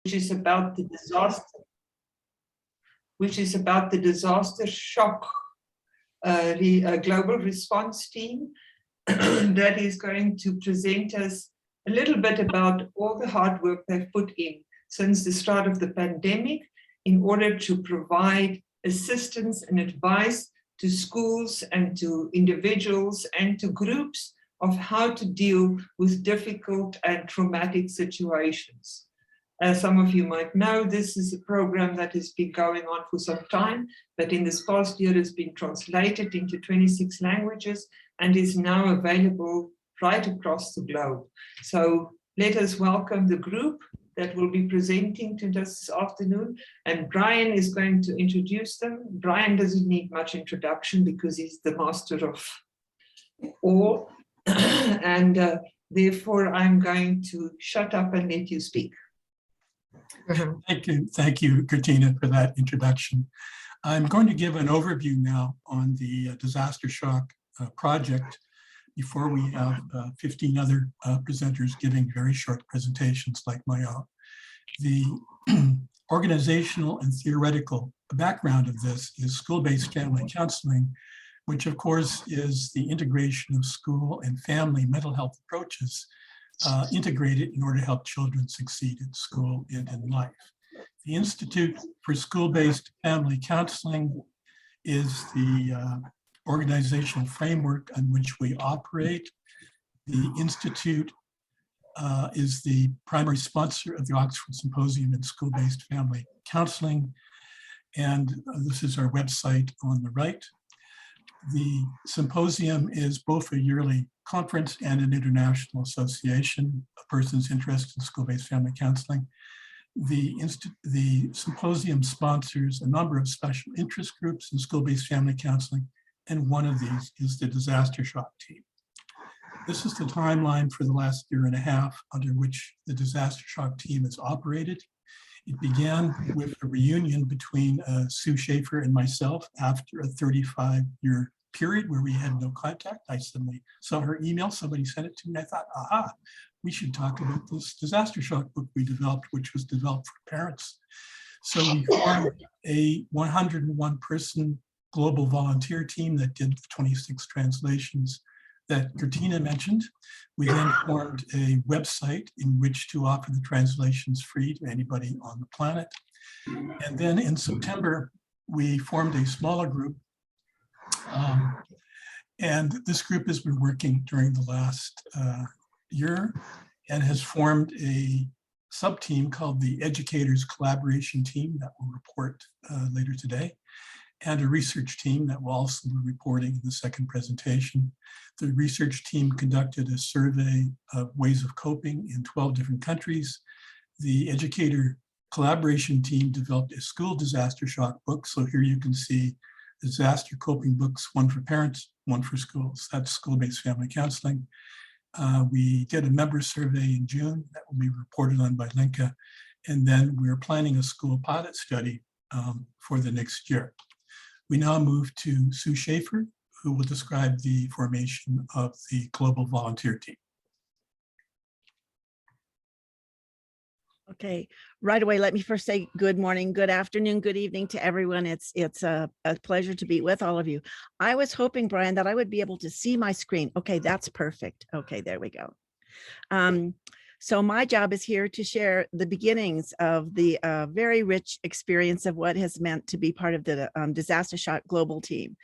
which is about the Disastershock global response team that is going to present us a little bit about all the hard work they've put in since the start of the pandemic in order to provide assistance and advice to schools and to individuals and to groups of how to deal with difficult and traumatic situations. As some of you might know, this is a program that has been going on for some time, but in this past year has been translated into 26 languages and is now available right across the globe. So let us welcome the group that will be presenting to us this afternoon. And Brian is going to introduce them. Brian doesn't need much introduction because he's the master of all. And therefore, I'm going to shut up and let you speak. Thank you, Katrina, for that introduction. I'm going to give an overview now on the Disastershock project before we have 15 other presenters giving very short presentations like my own. The organizational and theoretical background of this is school-based family counseling, which of course is the integration of school and family mental health approaches integrated in order to help children succeed in school and in life. The Institute for School-Based Family Counseling is the organizational framework on which we operate. The Institute is the primary sponsor of the Oxford Symposium in School-Based Family Counseling, and this is our website on the right. The symposium is both a yearly conference and an international association of persons interested in school-based family counseling. The symposium sponsors a number of special interest groups in school-based family counseling, and one of these is the Disastershock team. This is the timeline for the last year and a half under which the Disastershock team has operated. It began with a reunion between Sue Shaffer and myself after a 35-year period where we had no contact. I suddenly saw her email, somebody sent it to me, and I thought, aha, we should talk about this Disastershock book we developed, which was developed for parents. So we formed a 101-person global volunteer team that did 26 translations that Katrina mentioned. We then formed a website in which to offer the translations free to anybody on the planet. And then in September, we formed a smaller group. And this group has been working during the last year and has formed a sub-team called the Educators Collaboration Team that will report later today, and a research team that will also be reporting in the second presentation. The research team conducted a survey of ways of coping in 12 different countries. The Educator Collaboration Team developed a school disaster shock book. So here you can see disaster coping books, one for parents, one for schools. That's school-based family counseling. We did a member survey in June that will be reported on by Linka. And then we're planning a school pilot study for the next year. We now move to Sue Shaffer, who will describe the formation of the global volunteer team. Okay, right away, let me first say good morning, good afternoon, good evening to everyone. It's a pleasure to be with all of you. I was hoping, Brian, that I would be able to see my screen. Okay, that's perfect. Okay, there we go. So my job is here to share the beginnings of the very rich experience of what has meant to be part of the Disastershock global team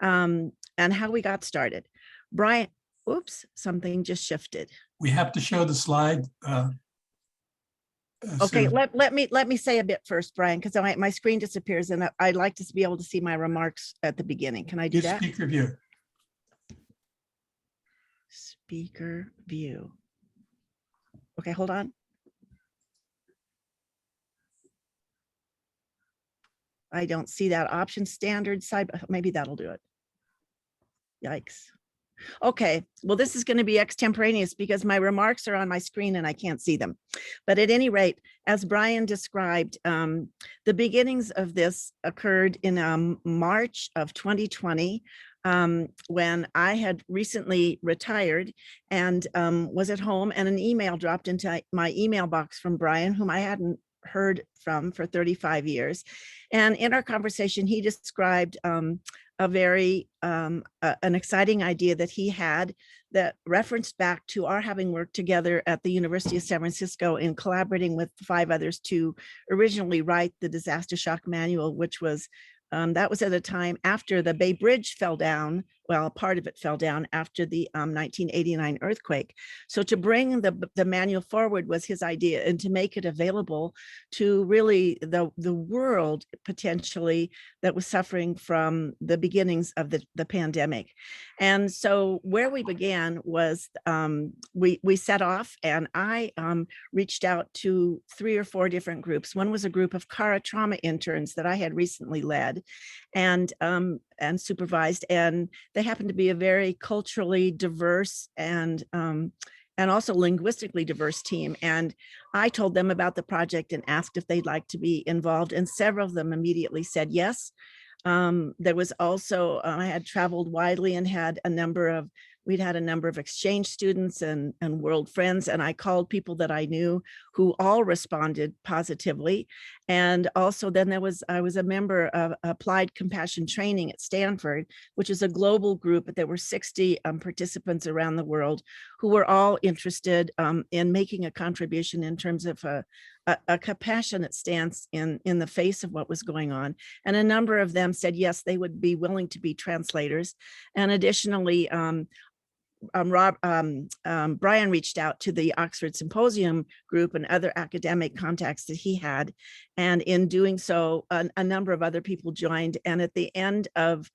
and how we got started. Brian, oops, something just shifted. We have to show the slide. Okay, let me say a bit first, Brian, because my screen disappears and I'd like to be able to see my remarks at the beginning. Can I do that? Speaker view. Speaker view. Okay, hold on. I don't see that option. Standard side, maybe that'll do it. Yikes. Okay, well, this is going to be extemporaneous because my remarks are on my screen and I can't see them. But at any rate, as Brian described, the beginnings of this occurred in March of 2020, when I had recently retired and was at home, and an email dropped into my email box from Brian, whom I hadn't heard from for 35 years. And in our conversation, he described a very an exciting idea that he had that referenced back to our having worked together at the University of San Francisco in collaborating with 5 others to originally write the Disastershock manual, which was that was at a time after the Bay Bridge fell down. Well, part of it fell down after the 1989 earthquake. So to bring the manual forward was his idea, and to make it available to really the world potentially that was suffering from the beginnings of the pandemic. And so where we began was we set off, and I reached out to 3 or 4 different groups. One was a group of CARA trauma interns that I had recently led and supervised, and they happened to be a very culturally diverse and also linguistically diverse team. And I told them about the project and asked if they'd like to be involved, and several of them immediately said yes. There was also, I had traveled widely and we'd had a number of exchange students and world friends, and I called people that I knew who all responded positively. And also then I was a member of Applied Compassion Training at Stanford, which is a global group, but there were 60 participants around the world who were all interested in making a contribution in terms of a compassionate stance in the face of what was going on. And a number of them said, yes, they would be willing to be translators. And additionally, Brian reached out to the Oxford Symposium group and other academic contacts that he had. And in doing so, a number of other people joined. And at the end of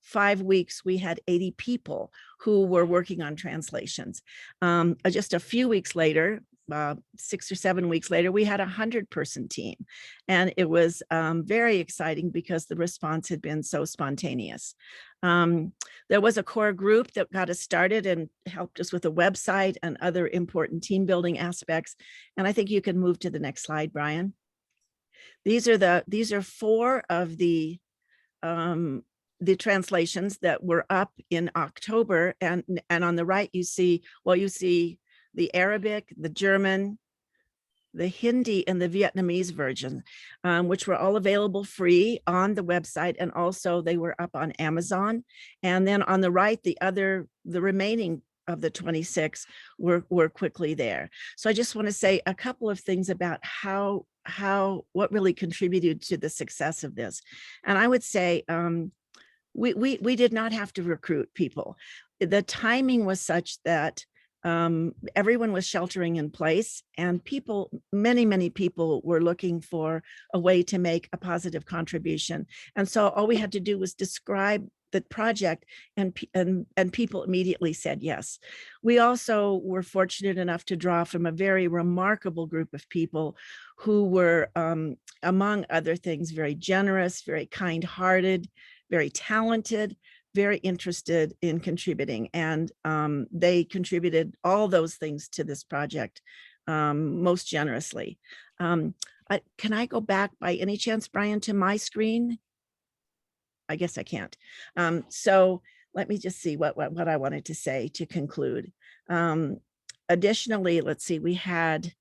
5 weeks, we had 80 people who were working on translations. Just a few weeks later, 6 or 7 weeks later, we had a 100-person team. And it was very exciting because the response had been so spontaneous. There was a core group that got us started and helped us with a website and other important team building aspects. And I think you can move to the next slide, Brian. These are 4 of the translations that were up in October. And on the right, you see the Arabic, the German, the Hindi, and the Vietnamese version, which were all available free on the website. And also they were up on Amazon. And then on the right, the remaining of the 26 were quickly there. So I just want to say a couple of things about what really contributed to the success of this. And I would say we did not have to recruit people. The timing was such that everyone was sheltering in place, and many people were looking for a way to make a positive contribution. And so all we had to do was describe the project, and people immediately said yes. We also were fortunate enough to draw from a very remarkable group of people who were, among other things, very generous, very kind-hearted, very talented, very interested in contributing. And they contributed all those things to this project most generously. Can I go back by any chance, Brian, to my screen? I guess I can't. So let me just see what I wanted to say to conclude. Additionally, let's see, we had,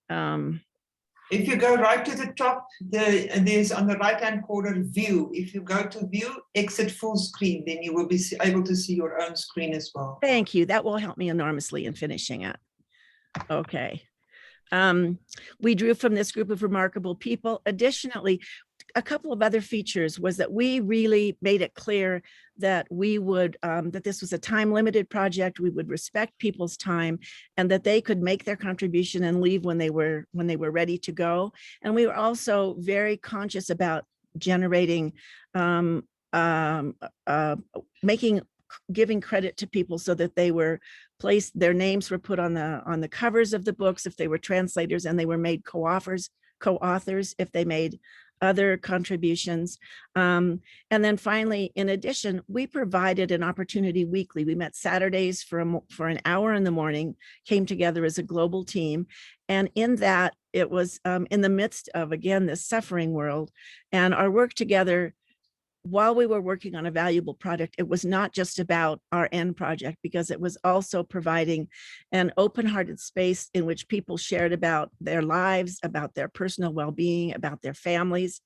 if you go right to the top, there's on the right-hand corner view. If you go to view, exit full screen, then you will be able to see your own screen as well. Thank you. That will help me enormously in finishing it. Okay. We drew from this group of remarkable people. Additionally, a couple of other features was that we really made it clear that we would, that this was a time-limited project. We would respect people's time, and that they could make their contribution and leave when they were ready to go. And we were also very conscious about generating, giving credit to people so that they were placed, their names were put on the covers of the books if they were translators, and they were made co-authors if they made other contributions. And then finally, in addition, we provided an opportunity weekly. We met Saturdays for an hour in the morning, came together as a global team. And in that, it was in the midst of, again, this suffering world. And our work together while we were working on a valuable project, it was not just about our end project, because it was also providing an open-hearted space in which people shared about their lives, about their personal well-being, about their families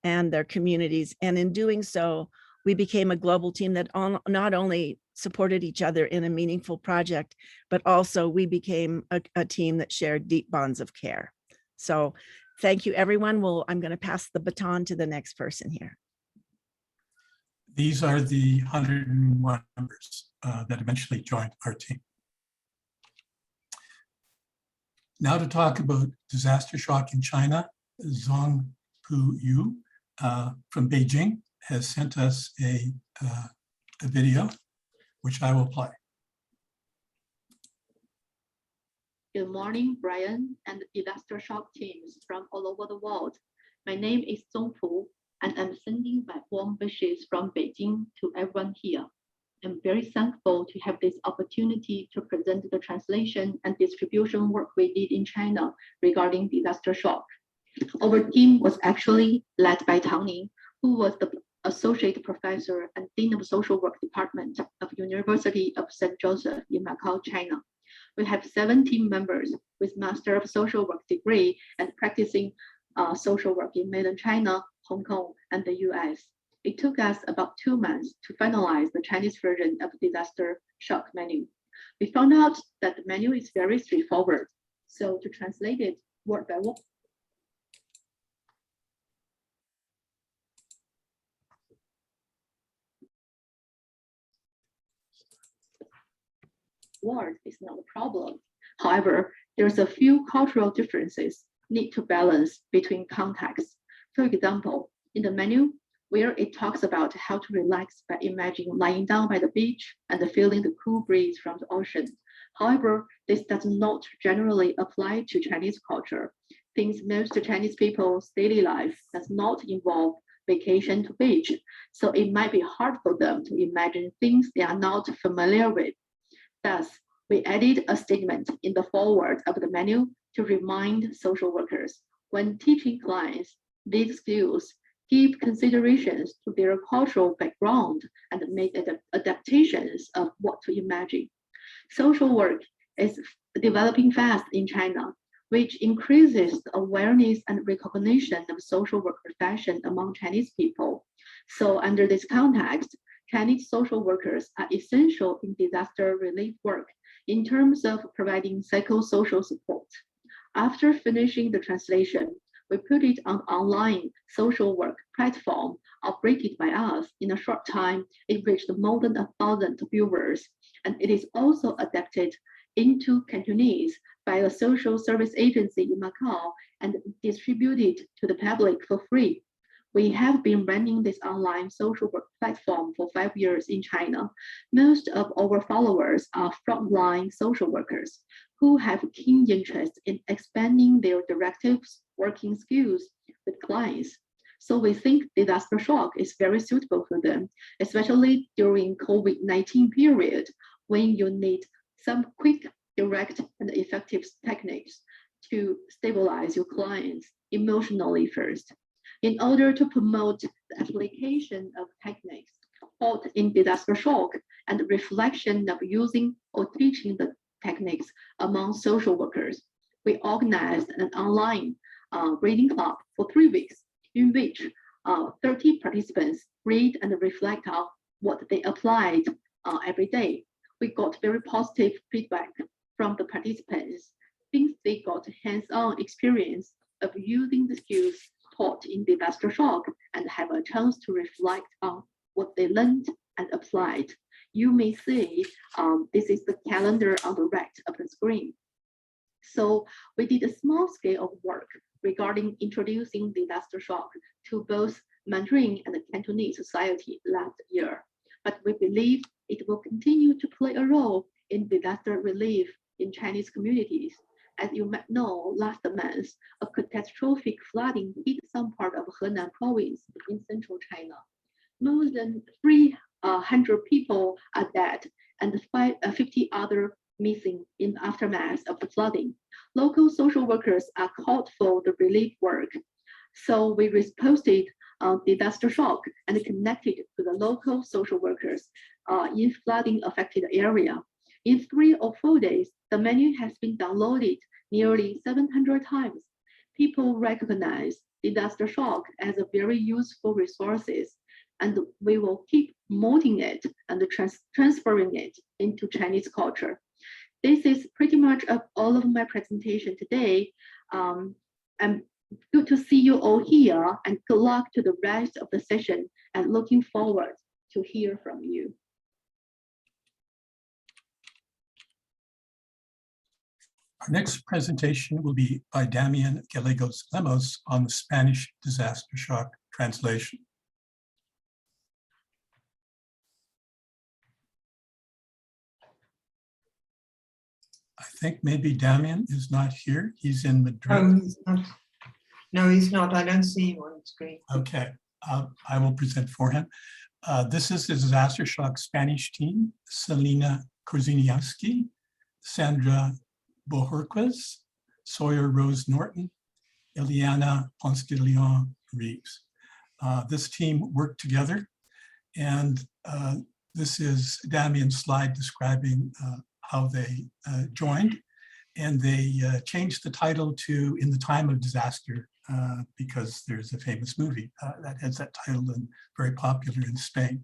and their communities. And in doing so, we became a global team that not only supported each other in a meaningful project, but also we became a team that shared deep bonds of care. So thank you, everyone. Well, I'm going to pass the baton to the next person here. These are the 101 members that eventually joined our team. Now to talk about disaster shock in China, Zongpu Yu from Beijing has sent us a video, which I will play. Good morning, Brian and disaster shock teams from all over the world. My name is Zongpu, and I'm sending my warm wishes from Beijing to everyone here. I'm very thankful to have this opportunity to present the translation and distribution work we did in China regarding disaster shock. Our team was actually led by Tang Ning, who was the Associate Professor and Dean of Social Work Department of University of St. Joseph in Macau, China. We have 7 team members with Master of Social Work degree and practicing social work in mainland China, Hong Kong, and the US. It took us about 2 months to finalize the Chinese version of the disaster shock menu. We found out that the menu is very straightforward. So to translate it word by word, word is not a problem. However, there's a few cultural differences need to balance between contexts. For example, in the menu, where it talks about how to relax by imagining lying down by the beach and feeling the cool breeze from the ocean. However, this does not generally apply to Chinese culture, since most Chinese people's daily life does not involve vacation to beach, so it might be hard for them to imagine things they are not familiar with. Thus, we added a statement in the foreword of the menu to remind social workers when teaching clients these skills, give considerations to their cultural background and make adaptations of what to imagine. Social work is developing fast in China, which increases the awareness and recognition of social work profession among Chinese people. So under this context, Chinese social workers are essential in disaster relief work in terms of providing psychosocial support. After finishing the translation, we put it on online social work platform operated by us. In a short time, it reached more than 1,000 viewers, and it is also adapted into Cantonese by a social service agency in Macau and distributed to the public for free. We have been running this online social work platform for 5 years in China. Most of our followers are frontline social workers who have keen interest in expanding their directives working skills with clients. So we think disaster shock is very suitable for them, especially during COVID-19 period, when you need some quick, direct, and effective techniques to stabilize your clients emotionally first. In order to promote the application of techniques taught in disaster shock and reflection of using or teaching the techniques among social workers, we organized an online reading club for 3 weeks, in which 30 participants read and reflect on what they applied every day. We got very positive feedback from the participants since they got hands-on experience of using the skills taught in disaster shock and have a chance to reflect on what they learned and applied. You may see this is the calendar on the right of the screen. So we did a small scale of work regarding introducing disaster shock to both Mandarin and Cantonese society last year, but we believe it will continue to play a role in disaster relief in Chinese communities. As you might know, last month, a catastrophic flooding hit some part of Henan province in central China. More than 300 people are dead and 50 other missing in the aftermath of the flooding. Local social workers are called for the relief work. So we posted disaster shock and connected to the local social workers in flooding affected area. In 3 or 4 days, the menu has been downloaded nearly 700 times. People recognize disaster shock as a very useful resources, and we will keep molding it and transferring it into Chinese culture. This is pretty much all of my presentation today. And good to see you all here, and good luck to the rest of the session, and looking forward to hear from you. Our next presentation will be by Damián Gallegos Lemos on the Spanish disaster shock translation. I think maybe Damián is not here. He's in Madrid. Oh, he's not. No, he's not. I don't see him on the screen. Okay, I will present for him. This is the Disaster Shock Spanish team: Selena Korzeniowski, Sandra Bohorquez, Sawyer Rose Norton, Eliana Ponce de Leon Reeves. This team worked together, and this is Damián's slide describing how they joined, and they changed the title to In the Time of Disaster because there's a famous movie that has that title and very popular in Spain.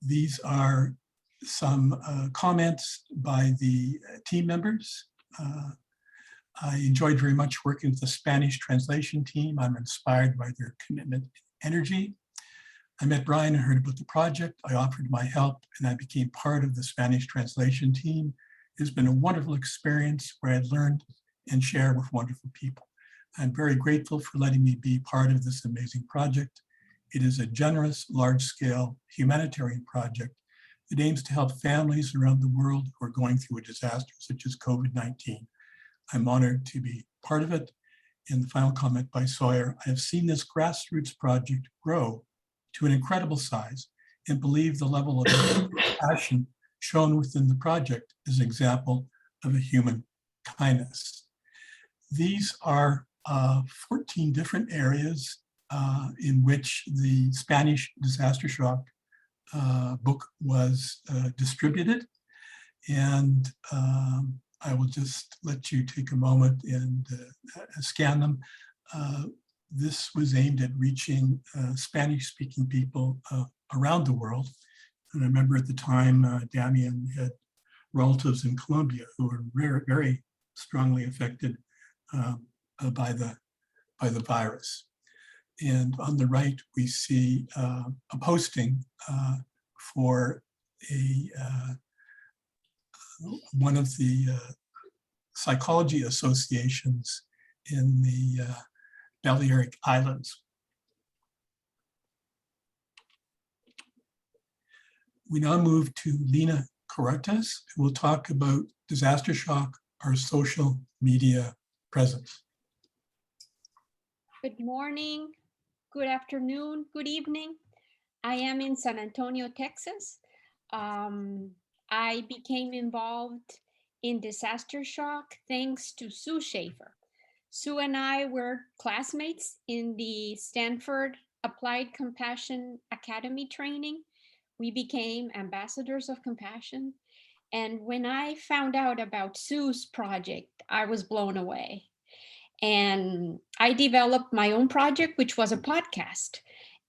These are some comments by the team members. I enjoyed very much working with the Spanish translation team. I'm inspired by their commitment and energy. I met Brian and heard about the project. I offered my help and I became part of the Spanish translation team. It's been a wonderful experience where I learned and shared with wonderful people. I'm very grateful for letting me be part of this amazing project. It is a generous, large-scale humanitarian project that aims to help families around the world who are going through a disaster such as COVID-19. I'm honored to be part of it. In the final comment by Sawyer, I have seen this grassroots project grow to an incredible size and believe the level of passion shown within the project is an example of a human kindness. These are 14 different areas in which the Spanish disaster shock book was distributed. And I will just let you take a moment and scan them. This was aimed at reaching Spanish-speaking people around the world. And I remember at the time, Damián had relatives in Colombia who were very, very strongly affected by the virus. And on the right, we see a posting for one of the psychology associations in the Balearic Islands. We now move to Lina Cuartas, who will talk about disaster shock, our social media presence. Good morning, good afternoon, good evening. I am in San Antonio, Texas. I became involved in disaster shock thanks to Sue Shaffer. Sue and I were classmates in the Stanford Applied Compassion Academy training. We became ambassadors of compassion. And when I found out about Sue's project, I was blown away. And I developed my own project, which was a podcast.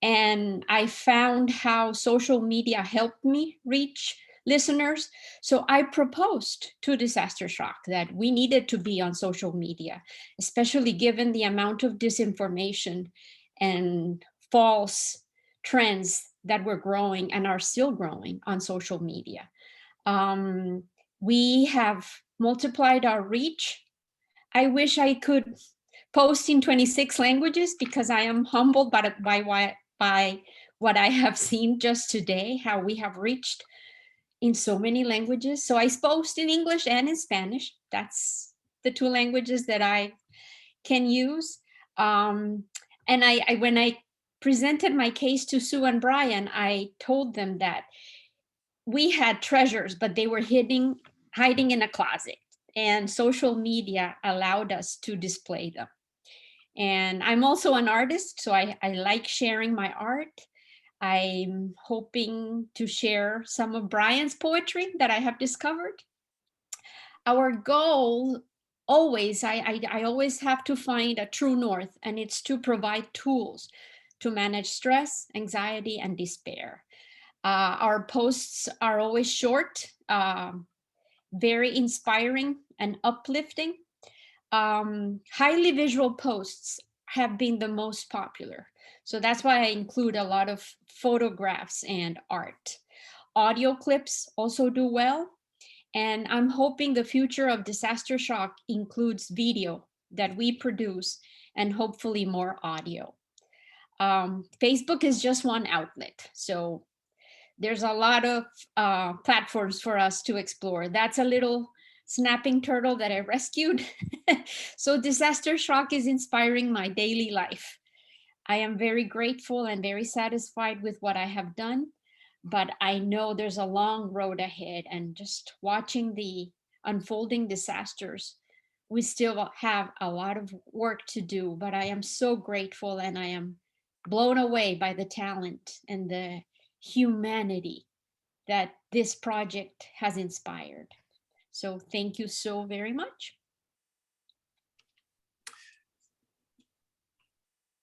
And I found how social media helped me reach listeners. So I proposed to Disaster Shock that we needed to be on social media, especially given the amount of disinformation and false trends that were growing and are still growing on social media. We have multiplied our reach. I wish I could post in 26 languages because I am humbled by what I have seen just today, how we have reached in so many languages. So I post in English and in Spanish. That's the two languages that I can use. And when I presented my case to Sue and Brian, I told them that we had treasures, but they were hiding in a closet, and social media allowed us to display them. And I'm also an artist, so I like sharing my art. I'm hoping to share some of Brian's poetry that I have discovered. Our goal always, I always have to find a true north, and it's to provide tools to manage stress, anxiety, and despair. Our posts are always short, very inspiring and uplifting. Highly visual posts have been the most popular. So that's why I include a lot of photographs and art. Audio clips also do well. And I'm hoping the future of Disastershock includes video that we produce and hopefully more audio. Facebook is just one outlet. So there's a lot of platforms for us to explore. That's a little snapping turtle that I rescued. So Disastershock is inspiring my daily life. I am very grateful and very satisfied with what I have done, but I know there's a long road ahead, and just watching the unfolding disasters, we still have a lot of work to do, but I am so grateful, and I am blown away by the talent and the humanity that this project has inspired. So thank you so very much.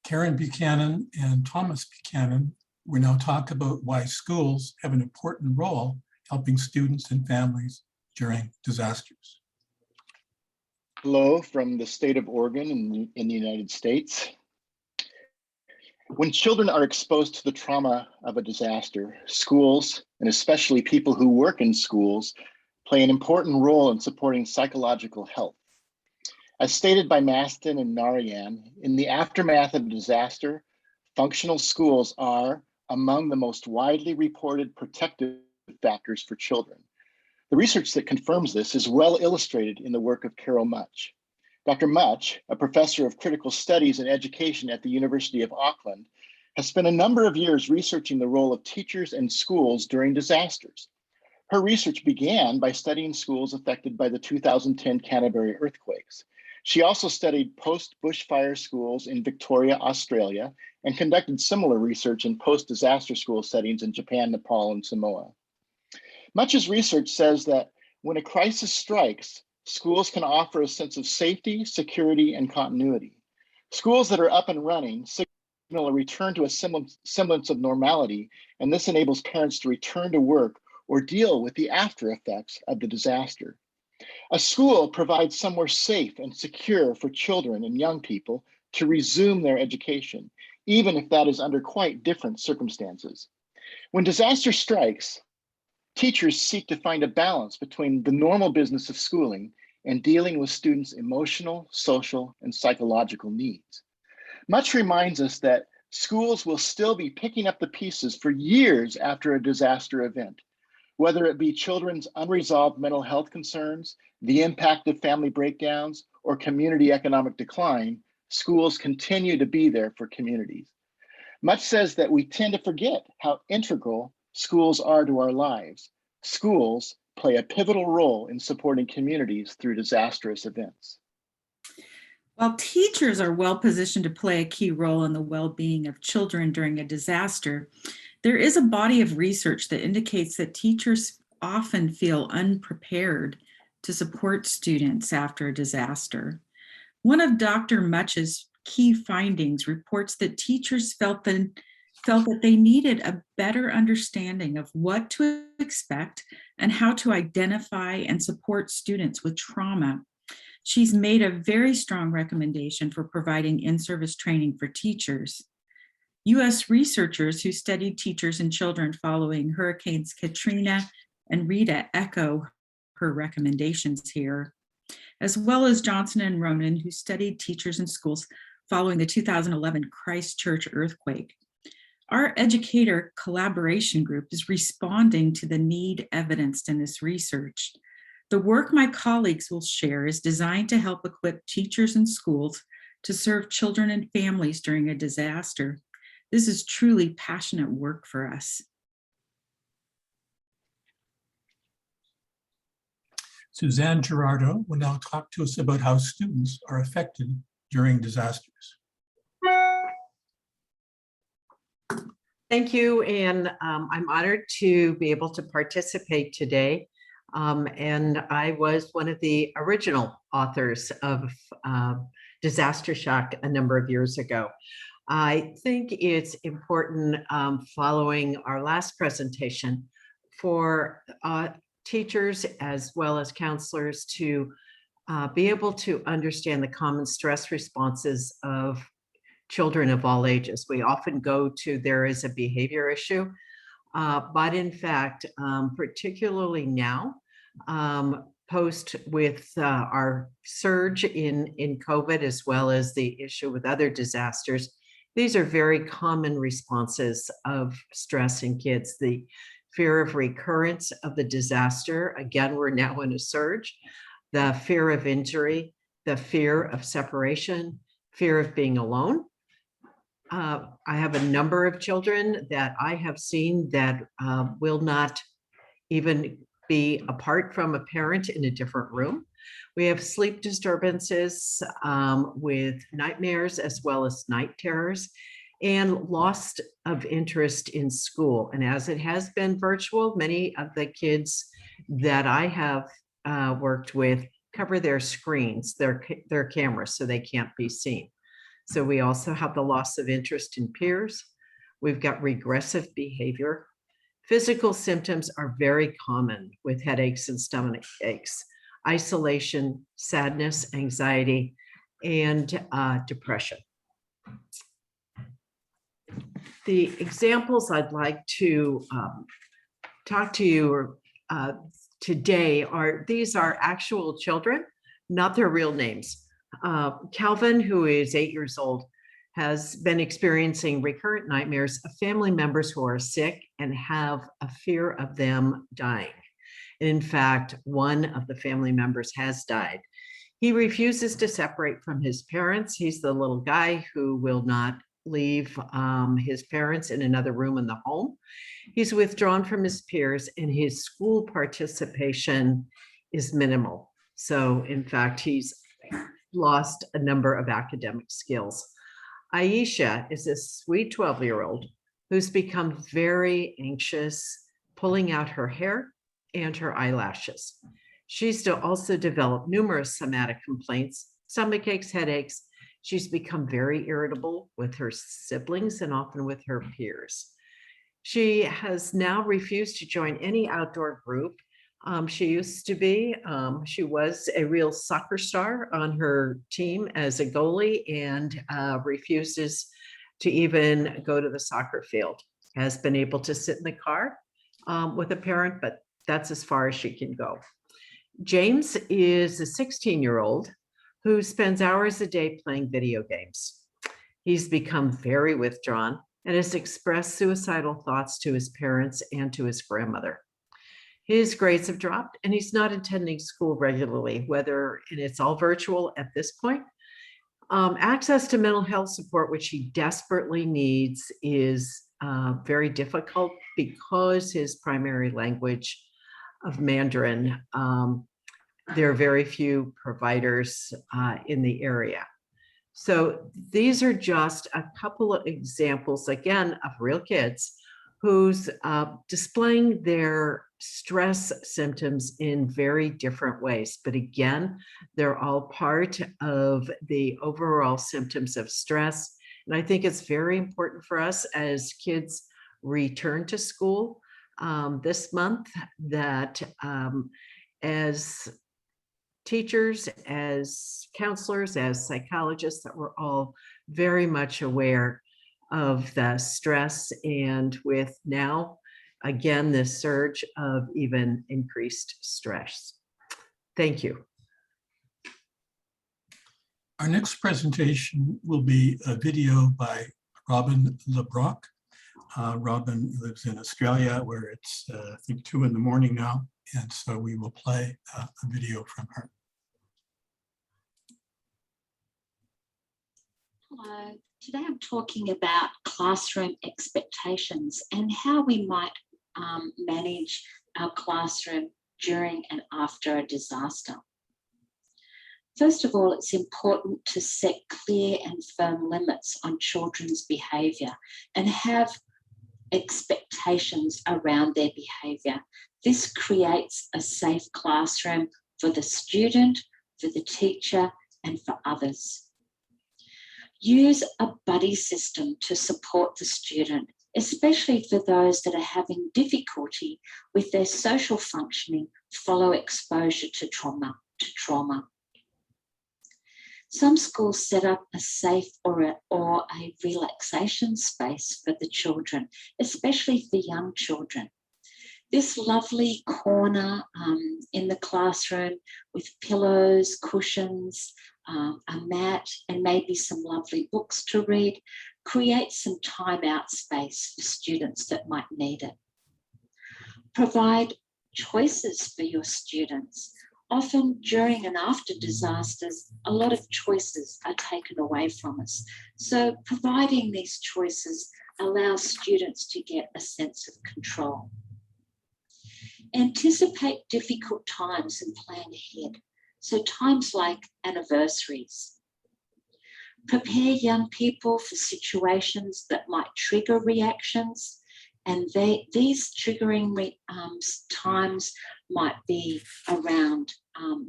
Karen Buchanan and Thomas Buchanan will now talk about why schools have an important role helping students and families during disasters. Hello from the state of Oregon in the United States. When children are exposed to the trauma of a disaster, schools, and especially people who work in schools, play an important role in supporting psychological health. As stated by Maston and Narayan, in the aftermath of disaster, functional schools are among the most widely reported protective factors for children. The research that confirms this is well illustrated in the work of Carol Much. Dr. Much, a professor of critical studies and education at the University of Auckland, has spent a number of years researching the role of teachers and schools during disasters. Her research began by studying schools affected by the 2010 Canterbury earthquakes. She also studied post-bushfire schools in Victoria, Australia, and conducted similar research in post-disaster school settings in Japan, Nepal, and Samoa. Much's research says that when a crisis strikes, schools can offer a sense of safety, security, and continuity. Schools that are up and running signal a return to a semblance of normality, and this enables parents to return to work or deal with the after effects of the disaster. A school provides somewhere safe and secure for children and young people to resume their education, even if that is under quite different circumstances. When disaster strikes, teachers seek to find a balance between the normal business of schooling and dealing with students' emotional, social, and psychological needs. Much reminds us that schools will still be picking up the pieces for years after a disaster event. Whether it be children's unresolved mental health concerns, the impact of family breakdowns, or community economic decline, schools continue to be there for communities. Much says that we tend to forget how integral schools are to our lives. Schools play a pivotal role in supporting communities through disastrous events. While teachers are well positioned to play a key role in the well-being of children during a disaster, there is a body of research that indicates that teachers often feel unprepared to support students after a disaster. One of Dr. Much's key findings reports that teachers felt that they needed a better understanding of what to expect and how to identify and support students with trauma. She's made a very strong recommendation for providing in-service training for teachers. US researchers who studied teachers and children following Hurricanes Katrina and Rita echo her recommendations here, as well as Johnson and Ronan, who studied teachers and schools following the 2011 Christchurch earthquake. Our Educator collaboration group is responding to the need evidenced in this research. The work my colleagues will share is designed to help equip teachers and schools to serve children and families during a disaster. This is truly passionate work for us. Suzanne Giraudo will now talk to us about how students are affected during disasters. Thank you, and I'm honored to be able to participate today. And I was one of the original authors of Disastershock a number of years ago. I think it's important, following our last presentation, for teachers as well as counselors to be able to understand the common stress responses of children of all ages. We often go to there is a behavior issue, but in fact, particularly now, post with our surge in COVID, as well as the issue with other disasters, these are very common responses of stress in kids. The fear of recurrence of the disaster, again, we're now in a surge, the fear of injury, the fear of separation, fear of being alone. I have a number of children that I have seen that will not even be apart from a parent in a different room. We have sleep disturbances with nightmares as well as night terrors, and loss of interest in school. And as it has been virtual, many of the kids that I have worked with cover their screens, their cameras, so they can't be seen. So we also have the loss of interest in peers. We've got regressive behavior. Physical symptoms are very common with headaches and stomach aches, isolation, sadness, anxiety, and depression. The examples I'd like to talk to you today these are actual children, not their real names. Calvin, who is 8 years old, has been experiencing recurrent nightmares of family members who are sick and have a fear of them dying. And in fact, one of the family members has died. He refuses to separate from his parents. He's the little guy who will not leave his parents in another room in the home. He's withdrawn from his peers, and his school participation is minimal. So in fact, he's lost a number of academic skills. Aisha is a sweet 12-year-old who's become very anxious, pulling out her hair and her eyelashes. She's also developed numerous somatic complaints, stomach aches, headaches. She's become very irritable with her siblings and often with her peers. She has now refused to join any outdoor group. She used to be, she was a real soccer star on her team as a goalie, and refuses to even go to the soccer field. Has been able to sit in the car with a parent, but that's as far as she can go. James is a 16-year-old who spends hours a day playing video games. He's become very withdrawn and has expressed suicidal thoughts to his parents and to his grandmother. His grades have dropped and he's not attending school regularly, and it's all virtual at this point. Access to mental health support, which he desperately needs, is very difficult because his primary language of Mandarin, there are very few providers in the area. So these are just a couple of examples, again, of real kids who's displaying their stress symptoms in very different ways. But again, they're all part of the overall symptoms of stress. And I think it's very important for us as kids return to school this month that as teachers, as counselors, as psychologists, that we're all very much aware of the stress, and with now, again, this surge of even increased stress. Thank you. Our next presentation will be a video by Robyne the Brocque. Robyne lives in Australia, where it's I think 2 in the morning now, and so we will play a video from her. Hello, today I'm talking about classroom expectations and how we might manage our classroom during and after a disaster. First of all, it's important to set clear and firm limits on children's behaviour and have expectations around their behaviour. This creates a safe classroom for the student, for the teacher, and for others. Use a buddy system to support the student, especially for those that are having difficulty with their social functioning follow exposure to trauma. Some schools set up a safe or a relaxation space for the children, especially for young children. This lovely corner in the classroom with pillows, cushions, a mat, and maybe some lovely books to read creates some time out space for students that might need it. Provide choices for your students. Often during and after disasters, a lot of choices are taken away from us. So providing these choices allows students to get a sense of control. Anticipate difficult times and plan ahead. So times like anniversaries. Prepare young people for situations that might trigger reactions, and these triggering times might be around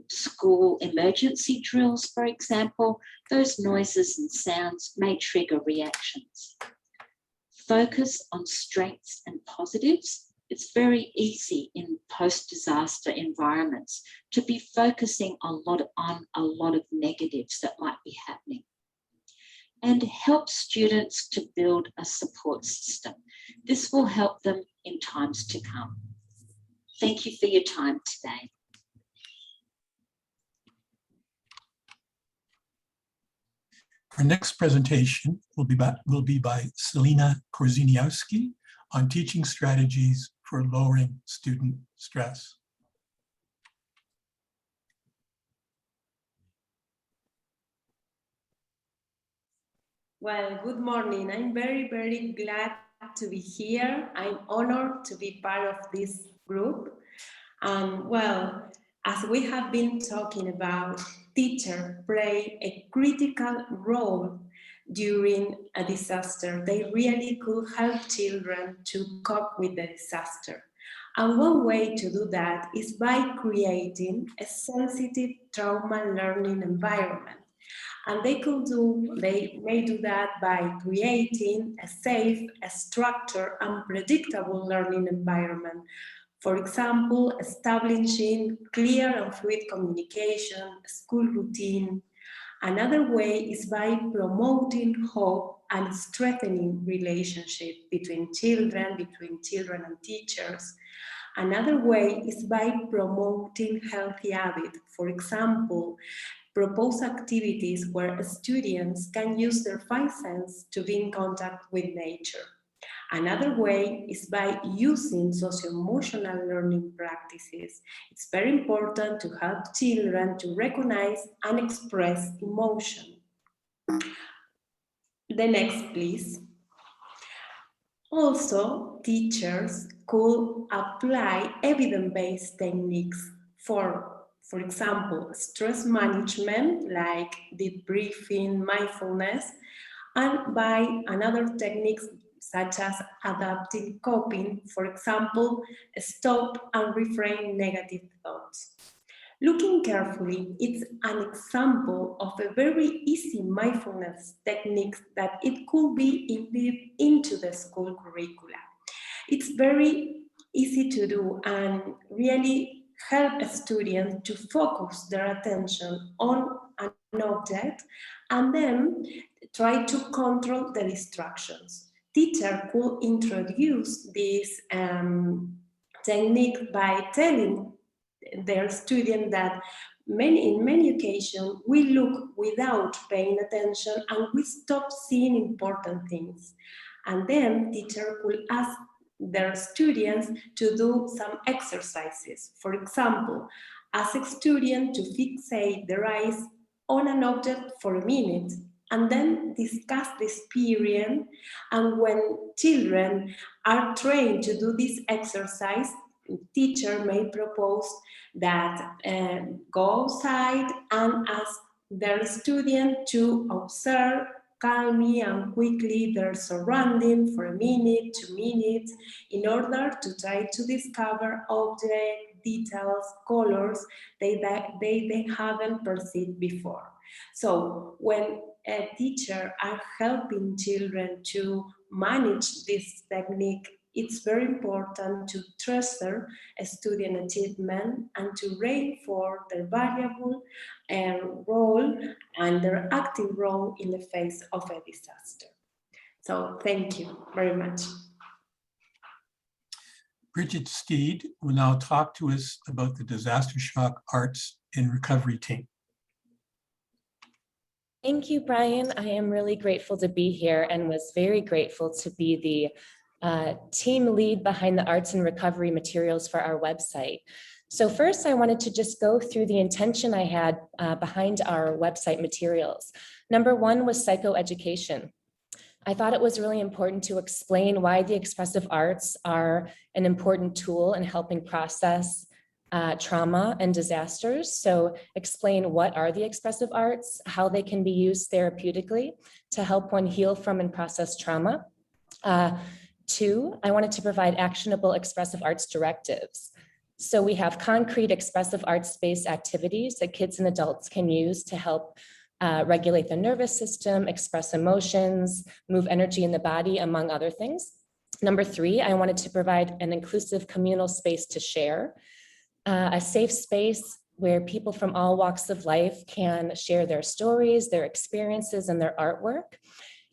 school emergency drills, for example. Those noises and sounds may trigger reactions. Focus on strengths and positives. It's very easy in post-disaster environments to be focusing on a lot of negatives that might be happening. And help students to build a support system. This will help them in times to come. Thank you for your time today. Our next presentation will be by Lina Korzeniowski on teaching strategies for lowering student stress. Well, good morning. I'm very, very glad to be here. I'm honored to be part of this group. Well, as we have been talking about, teachers play a critical role during a disaster. They really could help children to cope with the disaster. And one way to do that is by creating a sensitive trauma learning environment. And they may do that by creating a safe, a structured, and predictable learning environment. For example, establishing clear and fluid communication, school routine. Another way is by promoting hope and strengthening relationship between children and teachers. Another way is by promoting healthy habits. For example, propose activities where students can use their five senses to be in contact with nature. Another way is by using socio-emotional learning practices. It's very important to help children to recognize and express emotion. The next, please. Also, teachers could apply evidence-based techniques for example, stress management like debriefing, mindfulness, and by another techniques such as adaptive coping, for example, stop and reframe negative thoughts. Looking carefully, it's an example of a very easy mindfulness technique that it could be embedded into the school curricula. It's very easy to do and really help a student to focus their attention on an object and then try to control the distractions. Teacher could introduce this technique by telling their student that in many occasions we look without paying attention and we stop seeing important things. And then teacher could ask their students to do some exercises. For example, ask a student to fixate their eyes on an object for a minute and then discuss the experience. And when children are trained to do this exercise, teacher may propose that go outside and ask their student to observe calmly and quickly their surrounding for a minute, 2 minutes, in order to try to discover objects, details, colors they haven't perceived before. So when a teacher are helping children to manage this technique, it's very important to treasure student achievement and to reinforce their variable role and their active role in the face of a disaster. So thank you very much. Bridget Steed will now talk to us about the Disastershock Arts in Recovery team. Thank you, Brian. I am really grateful to be here and was very grateful to be the team lead behind the arts and recovery materials for our website. So first, I wanted to just go through the intention I had behind our website materials. Number one was psychoeducation. I thought it was really important to explain why the expressive arts are an important tool in helping process trauma and disasters. So explain what are the expressive arts, how they can be used therapeutically to help one heal from and process trauma. Two, I wanted to provide actionable expressive arts directives. So we have concrete expressive arts-based activities that kids and adults can use to help regulate the nervous system, express emotions, move energy in the body, among other things. Number three, I wanted to provide an inclusive communal space to share, a safe space where people from all walks of life can share their stories, their experiences, and their artwork.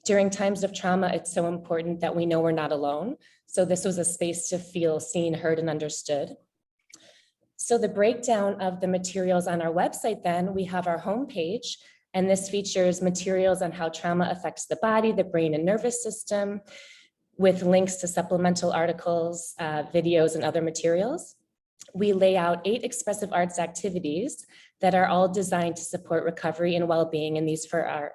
During times of trauma, it's so important that we know we're not alone. So this was a space to feel seen, heard, and understood. So the breakdown of the materials on our website, then, we have our homepage, and this features materials on how trauma affects the body, the brain, and nervous system, with links to supplemental articles, videos, and other materials. We lay out 8 expressive arts activities that are all designed to support recovery and well-being, and these for our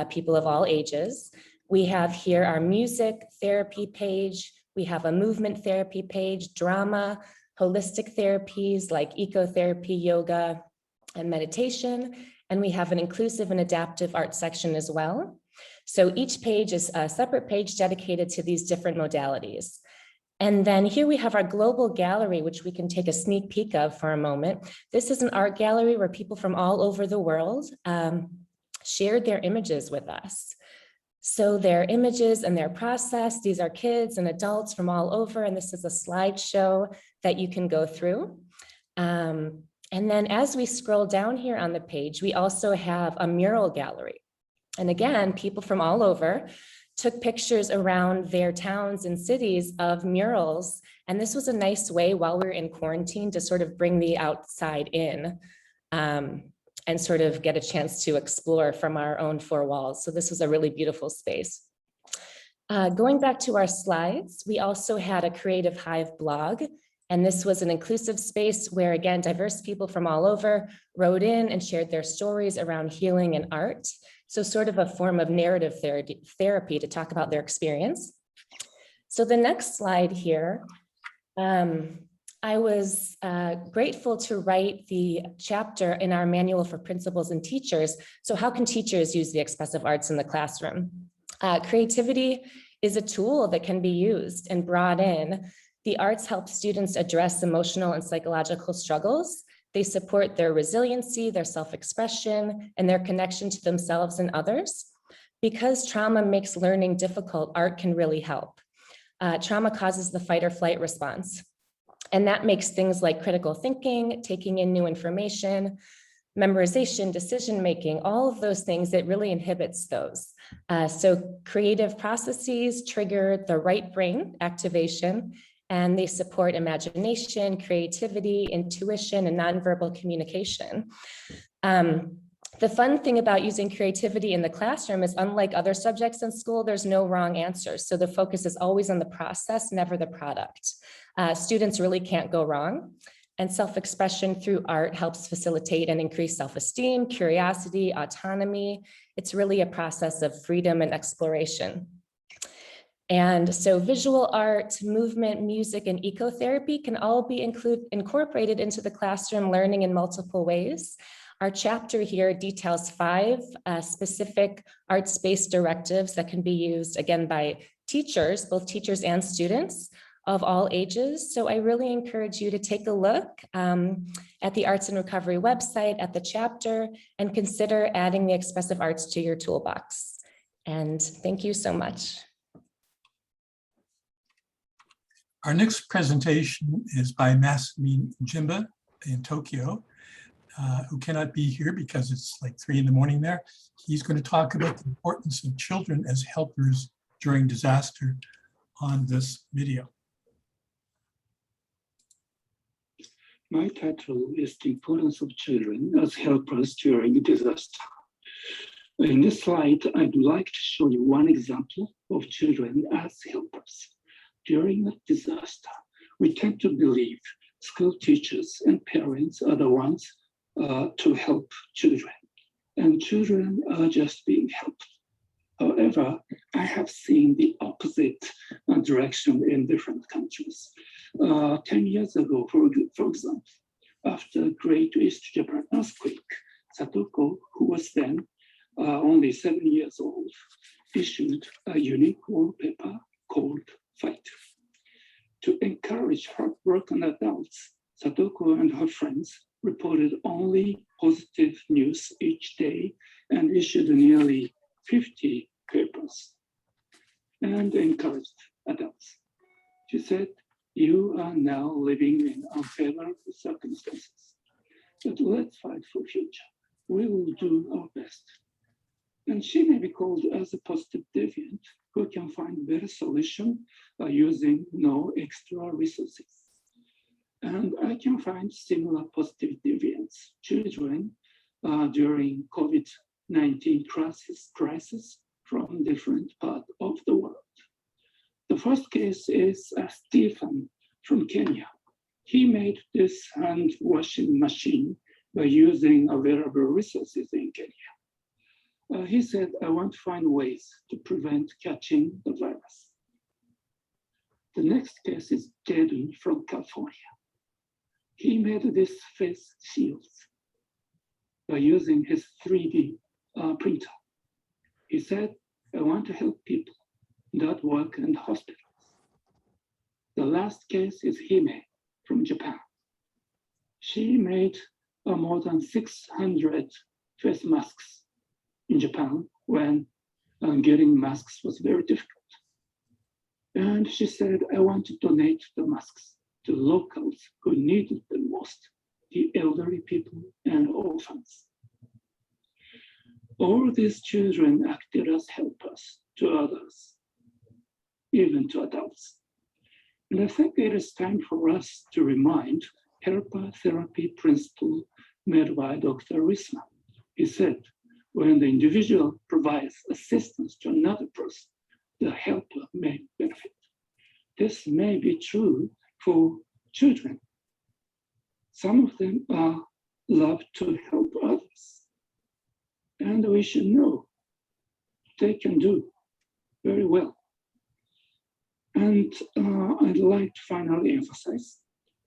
people of all ages. We have here our music therapy page. We have a movement therapy page, drama, holistic therapies like ecotherapy, yoga, and meditation. And we have an inclusive and adaptive art section as well. So each page is a separate page dedicated to these different modalities. And then here we have our global gallery, which we can take a sneak peek of for a moment. This is an art gallery where people from all over the world shared their images with us. So their images and their process, these are kids and adults from all over, and this is a slideshow that you can go through. And then as we scroll down here on the page, we also have a mural gallery. And again, people from all over took pictures around their towns and cities of murals. And this was a nice way while we were in quarantine to sort of bring the outside in and sort of get a chance to explore from our own 4 walls. So this was a really beautiful space. Going back to our slides, we also had a Creative Hive blog. And this was an inclusive space where, again, diverse people from all over wrote in and shared their stories around healing and art. So sort of a form of narrative therapy to talk about their experience. So the next slide here, I was grateful to write the chapter in our manual for principals and teachers. So how can teachers use the expressive arts in the classroom? Creativity is a tool that can be used and brought in. The arts help students address emotional and psychological struggles. They support their resiliency, their self-expression, and their connection to themselves and others. Because trauma makes learning difficult, art can really help. Trauma causes the fight or flight response. And that makes things like critical thinking, taking in new information, memorization, decision-making, all of those things, it really inhibits those. So creative processes trigger the right brain activation, and they support imagination, creativity, intuition, and nonverbal communication. The fun thing about using creativity in the classroom is, unlike other subjects in school, there's no wrong answers. So the focus is always on the process, never the product. Students really can't go wrong. And self-expression through art helps facilitate and increase self-esteem, curiosity, autonomy. It's really a process of freedom and exploration. And so visual art, movement, music, and ecotherapy can all be incorporated into the classroom learning in multiple ways. Our chapter here details 5 specific arts-based directives that can be used, again, by teachers, both teachers and students of all ages. So I really encourage you to take a look at the Arts and Recovery website, at the chapter, and consider adding the expressive arts to your toolbox. And thank you so much. Our next presentation is by Masami Jimba in Tokyo, who cannot be here because it's like 3 in the morning there. He's going to talk about the importance of children as helpers during disaster on this video. My title is The Importance of Children as Helpers During Disaster. In this slide, I'd like to show you one example of children as helpers. During a disaster, we tend to believe school teachers and parents are the ones to help children, and children are just being helped. However, I have seen the opposite direction in different countries. 10 years ago, for example, after Great East Japan earthquake, Satoko, who was then only 7 years old, issued a unique wallpaper called Fight. To encourage heartbroken adults, Satoko and her friends reported only positive news each day and issued nearly 50 papers and encouraged adults. She said, "You are now living in unfavorable circumstances, but let's fight for future. We will do our best." And she may be called as a positive deviant who can find better solution by using no extra resources. And I can find similar positive deviants, children during COVID-19 crisis from different parts of the world. The first case is Stephen from Kenya. He made this hand washing machine by using available resources in Kenya. He said, "I want to find ways to prevent catching the virus." The next case is Jaden from California. He made this face shields by using his 3D printer. He said, "I want to help people that work in hospitals." The last case is Hime from Japan. She made more than 600 face masks in Japan when getting masks was very difficult. And she said, "I want to donate the masks to locals who needed them most, the elderly people and orphans." All these children acted as helpers to others, even to adults. And I think it is time for us to remind helper therapy principle made by Dr. Risman. He said, when the individual provides assistance to another person, the helper may benefit. This may be true for children. Some of them love to help others. And we should know they can do very well. And I'd like to finally emphasize,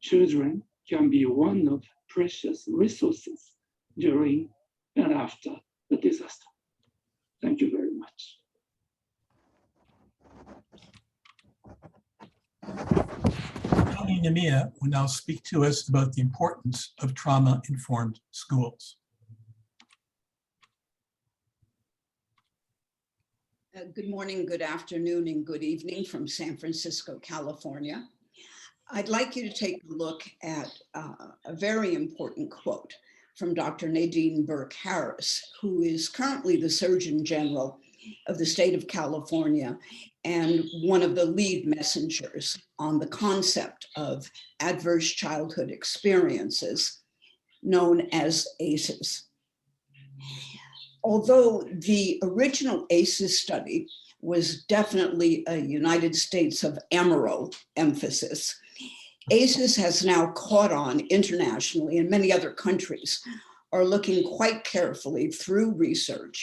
children can be one of precious resources during and after the disaster. Thank you very much. Damián will now speak to us about the importance of trauma-informed schools. Good morning, good afternoon, and good evening from San Francisco, California. I'd like you to take a look at a very important quote from Dr. Nadine Burke-Harris, who is currently the Surgeon General of the state of California and one of the lead messengers on the concept of adverse childhood experiences known as ACEs. Although the original ACEs study was definitely a United States of AMERO emphasis, ACEs has now caught on internationally, and many other countries are looking quite carefully through research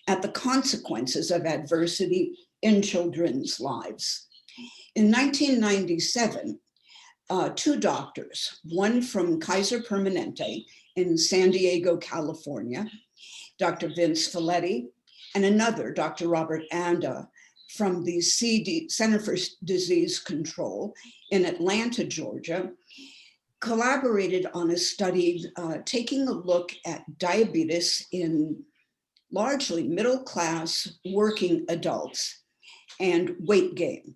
at the consequences of adversity in children's lives. In 1997, 2 doctors, one from Kaiser Permanente in San Diego, California, Dr. Vince Folletti, and another, Dr. Robert Anda, from the Center for Disease Control in Atlanta, Georgia, collaborated on a study taking a look at diabetes in largely middle-class working adults and weight gain.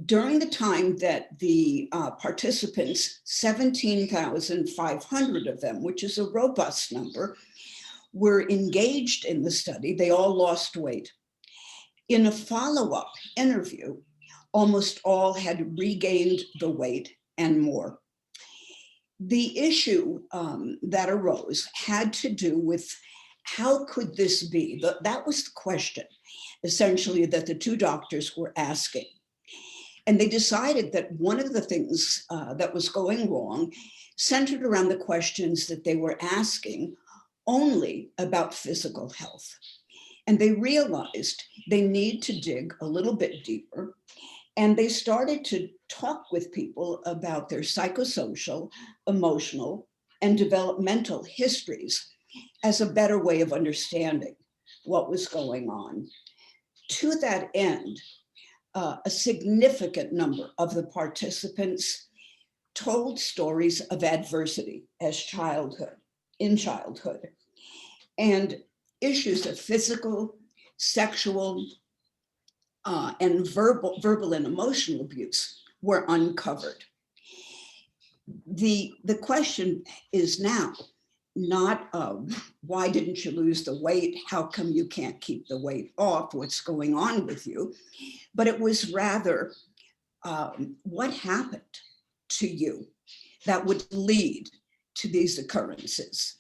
During the time that the participants, 17,500 of them, which is a robust number, were engaged in the study, they all lost weight. In a follow-up interview, almost all had regained the weight and more. The issue that arose had to do with how could this be? That was the question, essentially, that the two doctors were asking. And they decided that one of the things that was going wrong centered around the questions that they were asking only about physical health. And they realized they need to dig a little bit deeper. And they started to talk with people about their psychosocial, emotional, and developmental histories as a better way of understanding what was going on. To that end, a significant number of the participants told stories of adversity as in childhood, and issues of physical, sexual, and verbal and emotional abuse were uncovered. The question is now not why didn't you lose the weight? How come you can't keep the weight off? What's going on with you? But it was rather what happened to you that would lead to these occurrences.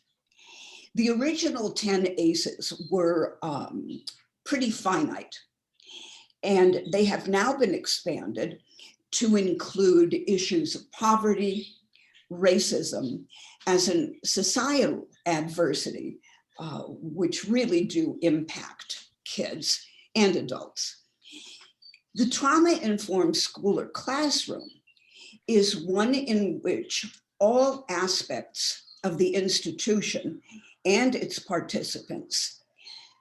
The original 10 ACEs were pretty finite, and they have now been expanded to include issues of poverty, racism, as a societal adversity, which really do impact kids and adults. The trauma-informed school or classroom is one in which all aspects of the institution and its participants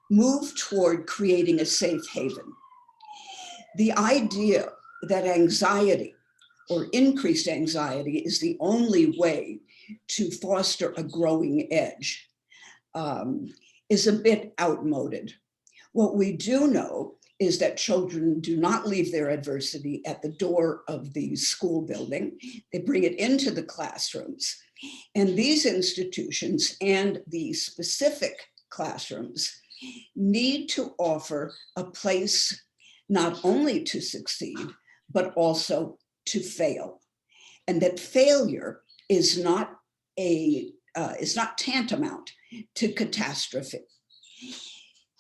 move toward creating a safe haven. The idea that anxiety or increased anxiety is the only way to foster a growing edge is a bit outmoded. What we do know is that children do not leave their adversity at the door of the school building. They bring it into the classrooms. And these institutions and the specific classrooms need to offer a place not only to succeed, but also to fail. And that failure is not tantamount to catastrophe.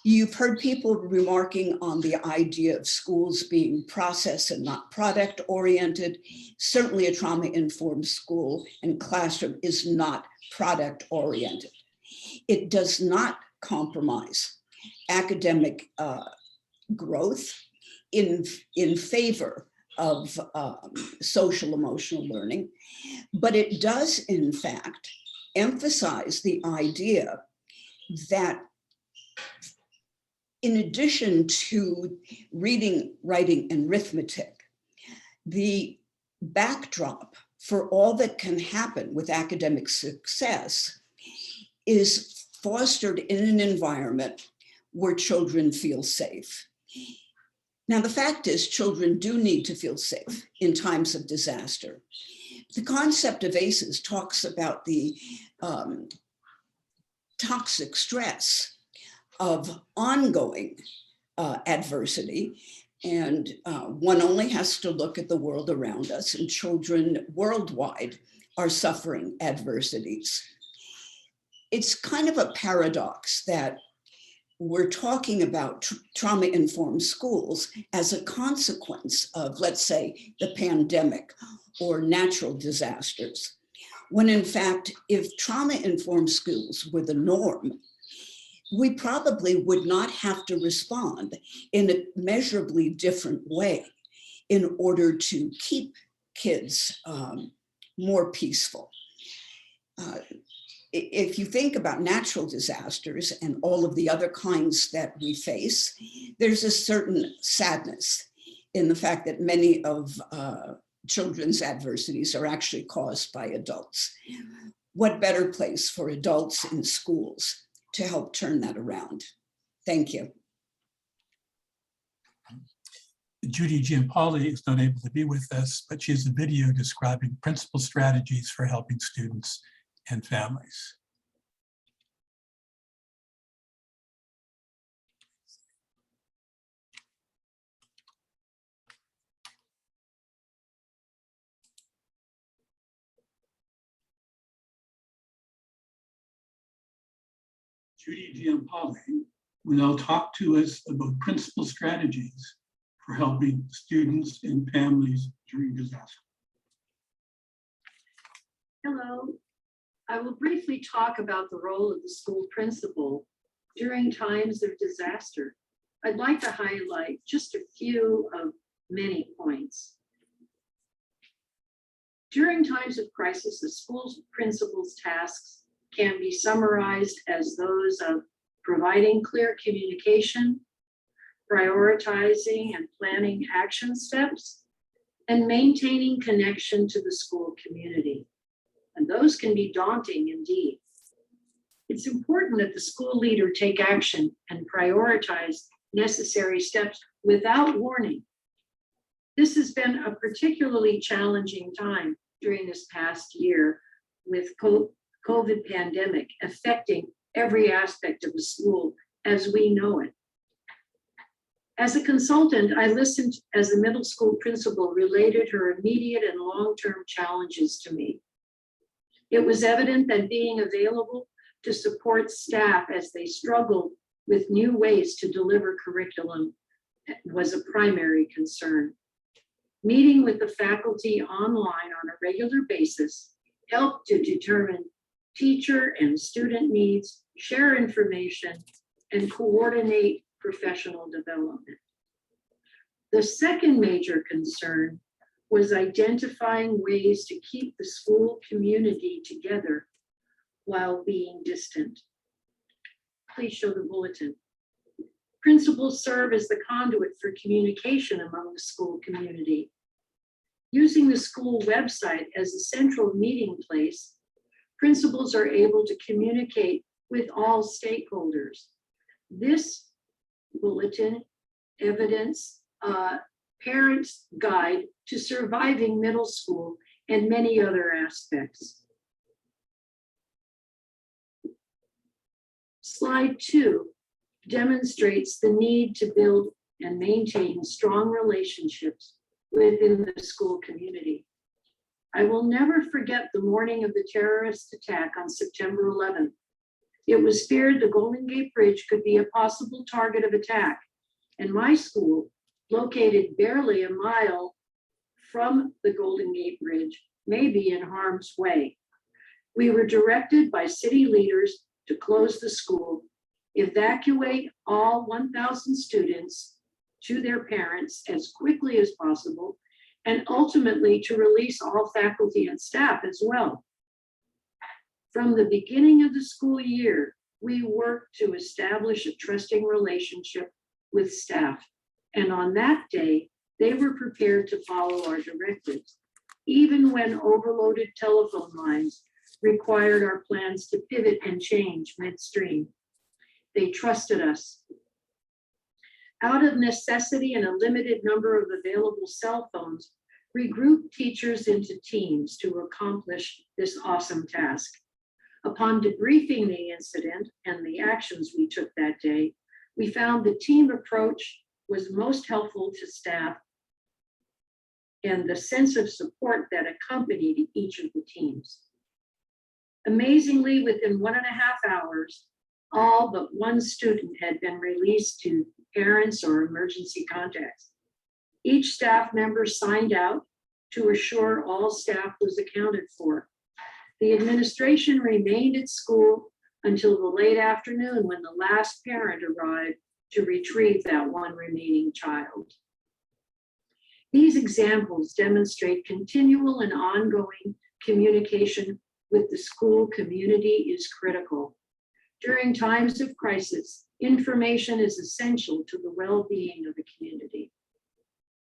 You've heard people remarking on the idea of schools being process and not product oriented. Certainly a trauma-informed school and classroom is not product oriented. It does not compromise academic growth in favor of social emotional learning, but it does in fact emphasize the idea that in addition to reading, writing, and arithmetic, the backdrop for all that can happen with academic success is fostered in an environment where children feel safe. Now, the fact is children do need to feel safe in times of disaster. The concept of ACEs talks about the toxic stress of ongoing adversity. And one only has to look at the world around us, and children worldwide are suffering adversities. It's kind of a paradox that we're talking about trauma-informed schools as a consequence of, let's say, the pandemic or natural disasters, when in fact, if trauma-informed schools were the norm, we probably would not have to respond in a measurably different way in order to keep kids more peaceful. If you think about natural disasters and all of the other kinds that we face, there's a certain sadness in the fact that many of children's adversities are actually caused by adults. What better place for adults in schools to help turn that around? Thank you. Judy Giampaoli is not able to be with us, but she has a video describing principal strategies for helping students and families. Judy Giampaoli will now talk to us about principal strategies for helping students and families during disaster. Hello. I will briefly talk about the role of the school principal during times of disaster. I'd like to highlight just a few of many points. During times of crisis, the school principal's tasks can be summarized as those of providing clear communication, prioritizing and planning action steps, and maintaining connection to the school community. And those can be daunting indeed. It's important that the school leader take action and prioritize necessary steps without warning. This has been a particularly challenging time during this past year with COVID pandemic affecting every aspect of the school as we know it. As a consultant, I listened as the middle school principal related her immediate and long-term challenges to me. It was evident that being available to support staff as they struggled with new ways to deliver curriculum was a primary concern. Meeting with the faculty online on a regular basis helped to determine teacher and student needs, share information, and coordinate professional development. The second major concern was identifying ways to keep the school community together while being distant. Please show the bulletin. Principals serve as the conduit for communication among the school community. Using the school website as a central meeting place, principals are able to communicate with all stakeholders. This bulletin, evidence, parents' guide to surviving middle school, and many other aspects. Slide 2 demonstrates the need to build and maintain strong relationships within the school community. I will never forget the morning of the terrorist attack on September 11th. It was feared the Golden Gate Bridge could be a possible target of attack, and my school, located barely a mile from the Golden Gate Bridge, may be in harm's way. We were directed by city leaders to close the school, evacuate all 1,000 students to their parents as quickly as possible, and ultimately to release all faculty and staff as well. From the beginning of the school year, we worked to establish a trusting relationship with staff. And on that day, they were prepared to follow our directives, even when overloaded telephone lines required our plans to pivot and change midstream. They trusted us. Out of necessity and a limited number of available cell phones, we grouped teachers into teams to accomplish this awesome task. Upon debriefing the incident and the actions we took that day, we found the team approach was most helpful to staff and the sense of support that accompanied each of the teams. Amazingly, within 1.5 hours, all but one student had been released to parents or emergency contacts. Each staff member signed out to assure all staff was accounted for. The administration remained at school until the late afternoon when the last parent arrived to retrieve that one remaining child. These examples demonstrate continual and ongoing communication with the school community is critical. During times of crisis, information is essential to the well-being of the community,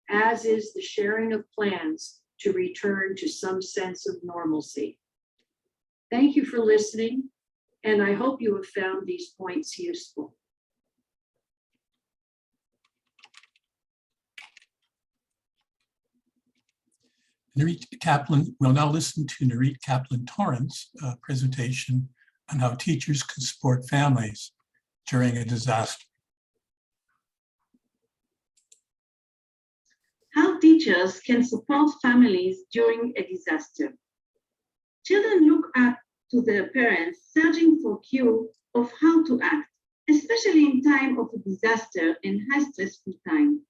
as is the sharing of plans to return to some sense of normalcy. Thank you for listening, and I hope you have found these points useful. Narit Kaplan, we'll now listen to Narit Kaplan-Torrance presentation on how teachers can support families during a disaster. How teachers can support families during a disaster. Children look up to their parents, searching for clues of how to act, especially in time of a disaster and high stressful time.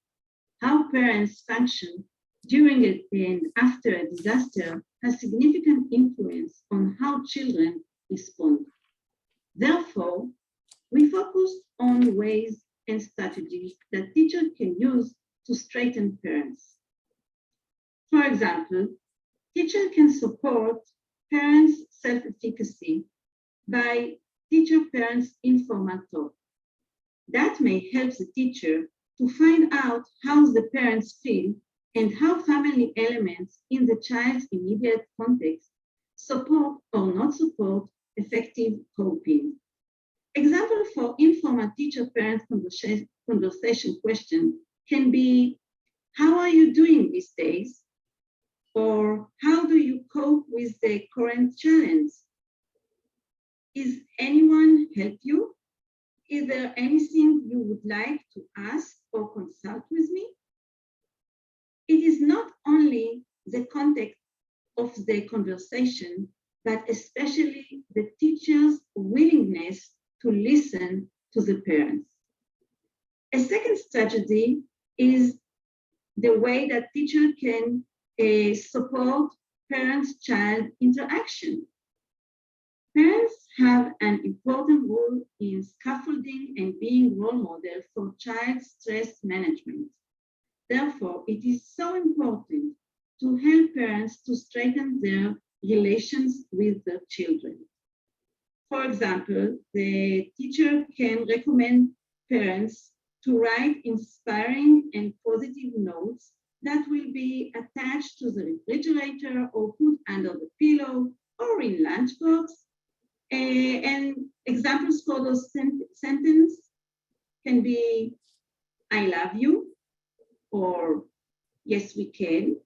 How parents function during and after a disaster has significant influence on how children respond. Therefore, we focused on ways and strategies that teachers can use to strengthen parents. For example, teachers can support parents' self-efficacy by teacher-parents informal talk. That may help the teacher to find out how the parents feel and how family elements in the child's immediate context support or not support effective coping. Example for informal teacher-parent conversation question can be, how are you doing these days? Or how do you cope with the current challenge? Is anyone help you? Is there anything you would like to ask or consult with me? It is not only the context of the conversation, but especially the teacher's willingness to listen to the parents. A second strategy is the way that teacher can support parents-child interaction. Parents have an important role in scaffolding and being role model for child stress management. Therefore, it is so important to help parents to strengthen their relations with their children. For example, the teacher can recommend parents to write inspiring and positive notes that will be attached to the refrigerator or put under the pillow or in lunchbox. And examples for those sentences can be, I love you, or yes, we can,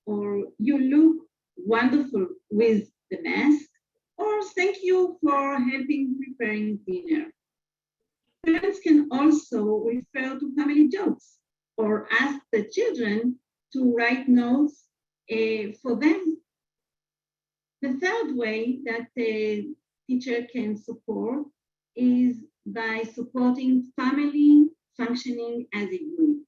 or you look wonderful with the mask, or thank you for helping preparing dinner. Parents can also refer to family jokes or ask the children to write notes for them. The third way that the teacher can support is by supporting family functioning as a unit.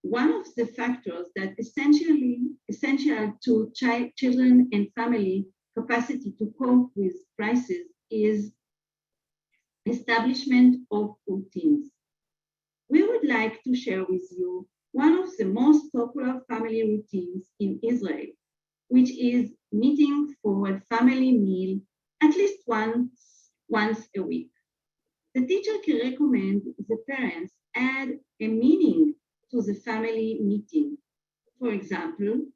One of the factors that essential to children and family capacity to cope with crisis is establishment of routines. We would like to share with you one of the most popular family routines in Israel, which is meeting for a family meal at least once a week. The teacher can recommend the parents add a meaning to the family meeting. For example,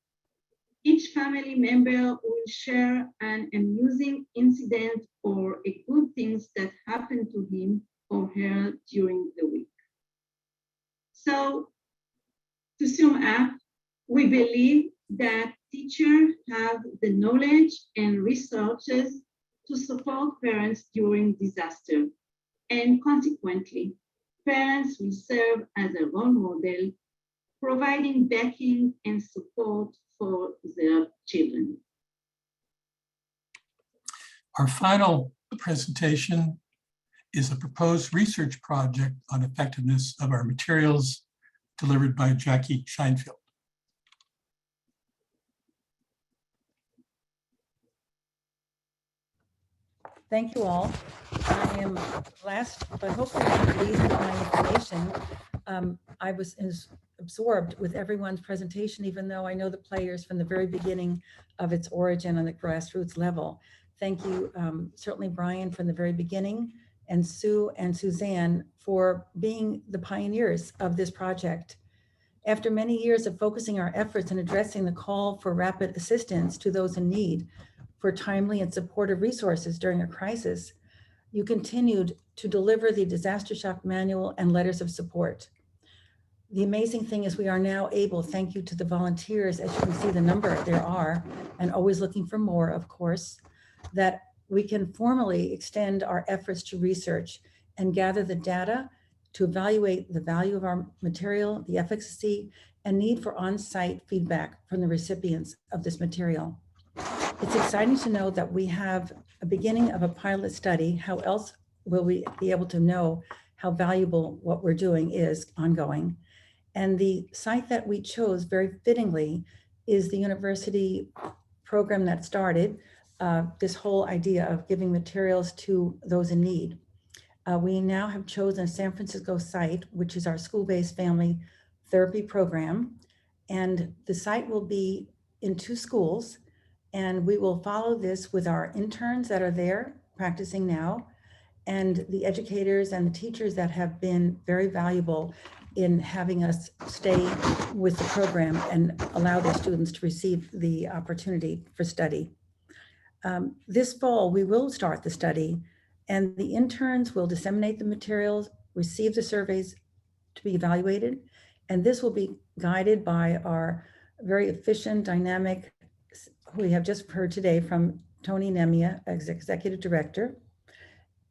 each family member will share an amusing incident or a good things that happened to him or her during the week. So to sum up, we believe that teachers have the knowledge and resources to support parents during disaster, and consequently, parents will serve as a role model, providing backing and support for their children. Our final presentation is a proposed research project on effectiveness of our materials delivered by Jackie Scheinfeld. Thank you all. I am last, but hopefully not least, with my information. I was absorbed with everyone's presentation, even though I know the players from the very beginning of its origin on the grassroots level. Thank you, certainly Brian from the very beginning, and Sue and Suzanne for being the pioneers of this project. After many years of focusing our efforts and addressing the call for rapid assistance to those in need for timely and supportive resources during a crisis, you continued to deliver the Disaster Shock Manual and letters of support. The amazing thing is we are now able, thank you to the volunteers, as you can see the number there are, and always looking for more, of course, that we can formally extend our efforts to research and gather the data to evaluate the value of our material, the efficacy, and need for on-site feedback from the recipients of this material. It's exciting to know that we have a beginning of a pilot study. How else will we be able to know how valuable what we're doing is ongoing? And the site that we chose very fittingly is the university program that started this whole idea of giving materials to those in need. We now have chosen a San Francisco site, which is our school-based family therapy program. And the site will be in 2 schools. And we will follow this with our interns that are there practicing now, and the educators and the teachers that have been very valuable in having us stay with the program and allow their students to receive the opportunity for study. This fall, we will start the study, and the interns will disseminate the materials, receive the surveys to be evaluated, and this will be guided by our very efficient, dynamic, who we have just heard today from Tony Nemia as Executive Director.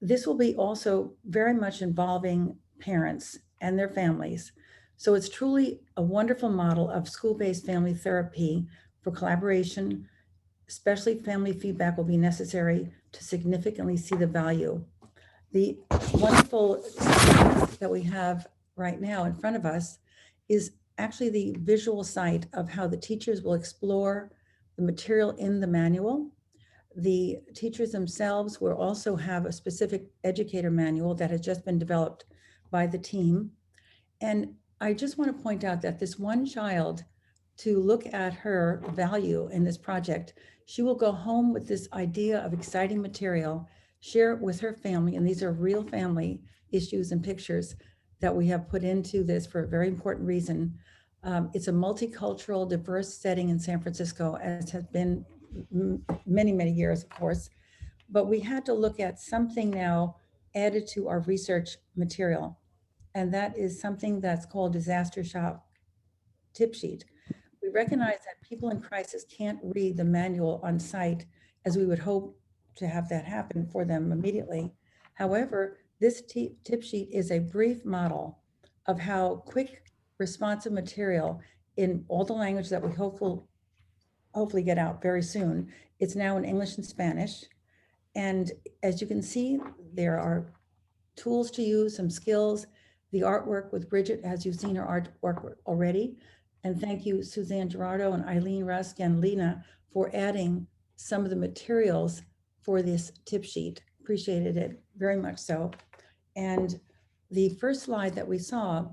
This will be also very much involving parents and their families. So it's truly a wonderful model of school-based family therapy for collaboration, especially family feedback will be necessary to significantly see the value. The wonderful that we have right now in front of us is actually the visual site of how the teachers will explore the material in the manual. The teachers themselves will also have a specific educator manual that has just been developed by the team. And I just want to point out that this one child, to look at her value in this project, she will go home with this idea of exciting material, share it with her family, and these are real family issues and pictures that we have put into this for a very important reason. It's a multicultural, diverse setting in San Francisco, as has been many, many years, of course. But we had to look at something now added to our research material. And that is something that's called Disastershock tip sheet. We recognize that people in crisis can't read the manual on site as we would hope to have that happen for them immediately. However, this tip sheet is a brief model of how quick responsive material in all the language that we hopefully get out very soon. It's now in English and Spanish. And as you can see, there are tools to use, some skills, the artwork with Bridget, as you've seen her artwork already. And thank you, Suzanne Giraudo and Eileen Rusk and Lina for adding some of the materials for this tip sheet. Appreciated it very much so. And the first slide that we saw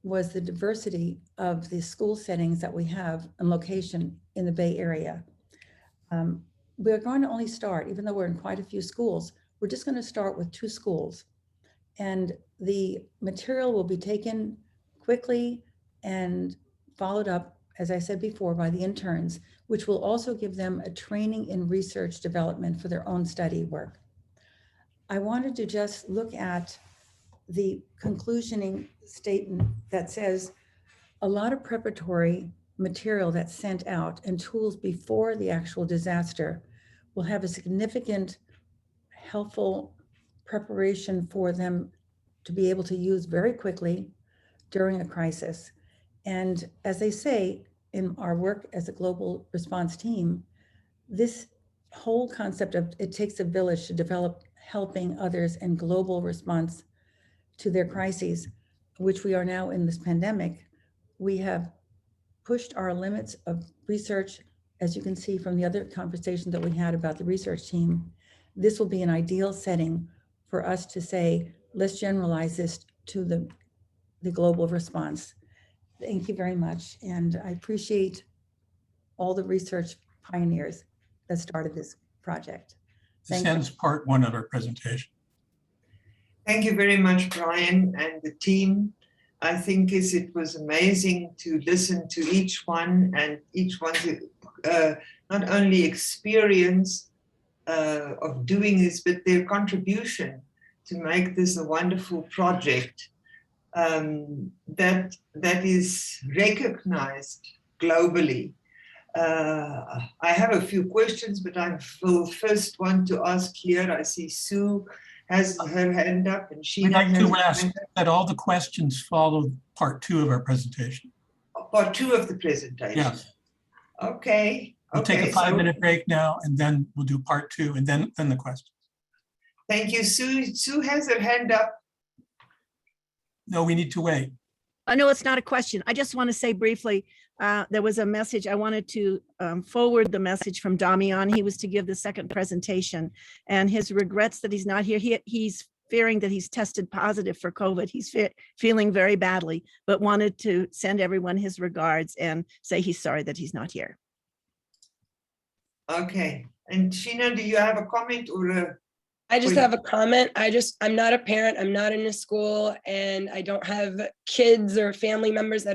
was the diversity of the school settings that we have in location in the Bay Area. We're going to only start, even though we're in quite a few schools, we're just going to start with 2 schools. And the material will be taken quickly and followed up, as I said before, by the interns, which will also give them a training in research development for their own study work. I wanted to just look at the conclusioning statement that says a lot of preparatory material that's sent out and tools before the actual disaster will have a significant helpful preparation for them to be able to use very quickly during a crisis. And as they say in our work as a global response team, this whole concept of it takes a village to develop helping others and global response to their crises, which we are now in this pandemic, we have pushed our limits of research, as you can see from the other conversation that we had about the research team. This will be an ideal setting for us to say, let's generalize this to the global response. Thank you very much. And I appreciate all the research pioneers that started this project. This Thank you. ends part one of our presentation. Thank you very much, Brian and the team. I think it was amazing to listen to each one and each one's not only experience of doing this, but their contribution to make this a wonderful project that is recognized globally. I have a few questions, but I will first want to ask here. I see Sue has her hand up, and she We'd like to ask that all the questions follow part two of our presentation. Part two of the presentation. Yes. Okay. We'll take a Okay, 5-minute break now, and then we'll do part two, and then the questions. Thank you, Sue. Sue has her hand up. No, we need to wait. I know it's not a question. I just want to say briefly, there was a message. I wanted to forward the message from Damián. He was to give the second presentation, and his regrets that he's not here. He's fearing that he's tested positive for COVID. He's feeling very badly, but wanted to send everyone his regards and say he's sorry that he's not here. Okay. And Sheena, do you have a comment or a? I just have a comment. I'm not a parent. I'm not in a school, and I don't have kids or family members that